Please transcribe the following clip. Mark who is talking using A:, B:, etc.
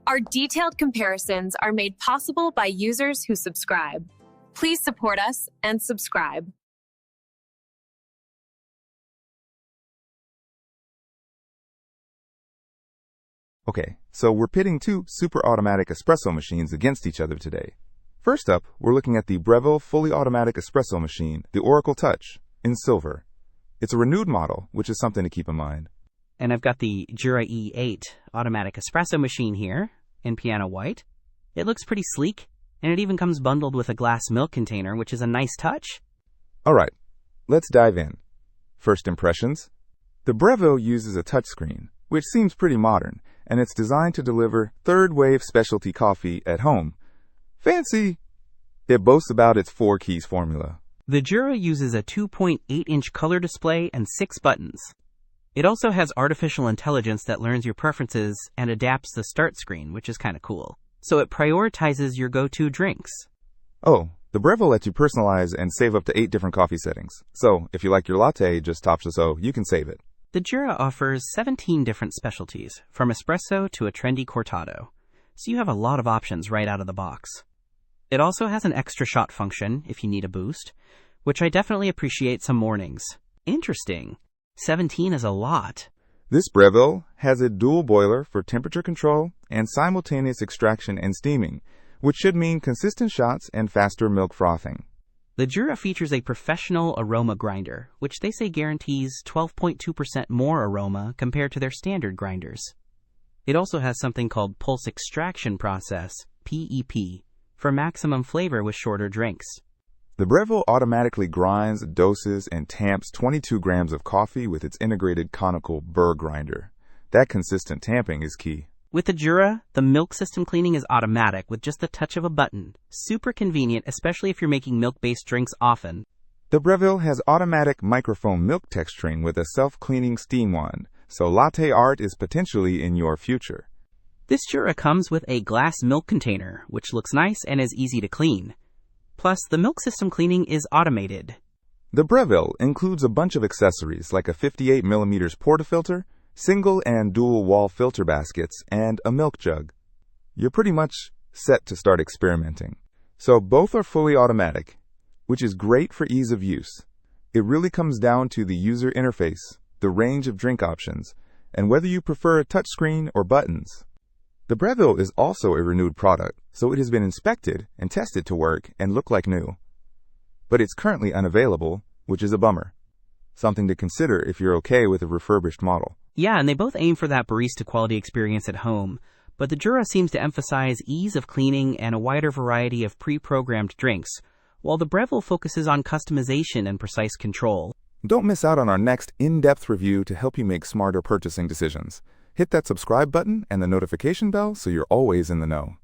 A: Our detailed comparisons are made possible by users who subscribe. Please support us and subscribe.
B: Okay, so we're pitting two super-automatic espresso machines against each other today. First up, we're looking at the Breville Fully Automatic Espresso Machine, the Oracle Touch, in silver. It's a renewed model, which is something to keep in mind.
C: And I've got the Jura E8 automatic espresso machine here in piano white. It looks pretty sleek, and it even comes bundled with a glass milk container, which is a nice touch.
B: All right, let's dive in. First impressions. The Breville uses a touchscreen, which seems pretty modern, and it's designed to deliver third-wave specialty coffee at home. Fancy! It boasts about its 4 keys formula.
C: The Jura uses a 2.8-inch color display and 6 buttons. It also has artificial intelligence that learns your preferences and adapts the start screen, which is kind of cool. So it prioritizes your go-to drinks.
B: Oh, the Breville lets you personalize and save up to 8 different coffee settings. So if you like your latte just top to so, you can save it.
C: The Jura offers 17 different specialties, from espresso to a trendy cortado. So you have a lot of options right out of the box. It also has an extra shot function if you need a boost, which I definitely appreciate some mornings. Interesting. 17 is a lot.
B: This Breville has a dual boiler for temperature control and simultaneous extraction and steaming, which should mean consistent shots and faster milk frothing.
C: The Jura features a professional aroma grinder, which they say guarantees 12.2% more aroma compared to their standard grinders. It also has something called pulse extraction process, PEP, for maximum flavor with shorter drinks.
B: The Breville automatically grinds, doses, and tamps 22 grams of coffee with its integrated conical burr grinder. That consistent tamping is key.
C: With the Jura, the milk system cleaning is automatic with just the touch of a button. Super convenient, especially if you're making milk-based drinks often.
B: The Breville has automatic microfoam milk texturing with a self-cleaning steam wand, so latte art is potentially in your future.
C: This Jura comes with a glass milk container, which looks nice and is easy to clean. Plus, the milk system cleaning is automated.
B: The Breville includes a bunch of accessories like a 58mm portafilter, single and dual wall filter baskets, and a milk jug. You're pretty much set to start experimenting. So both are fully automatic, which is great for ease of use. It really comes down to the user interface, the range of drink options, and whether you prefer a touchscreen or buttons. The Breville is also a renewed product, so it has been inspected and tested to work and look like new. But it's currently unavailable, which is a bummer. Something to consider if you're okay with a refurbished model.
C: Yeah, and they both aim for that barista quality experience at home, but the Jura seems to emphasize ease of cleaning and a wider variety of pre-programmed drinks, while the Breville focuses on customization and precise control.
B: Don't miss out on our next in-depth review to help you make smarter purchasing decisions. Hit that subscribe button and the notification bell so you're always in the know.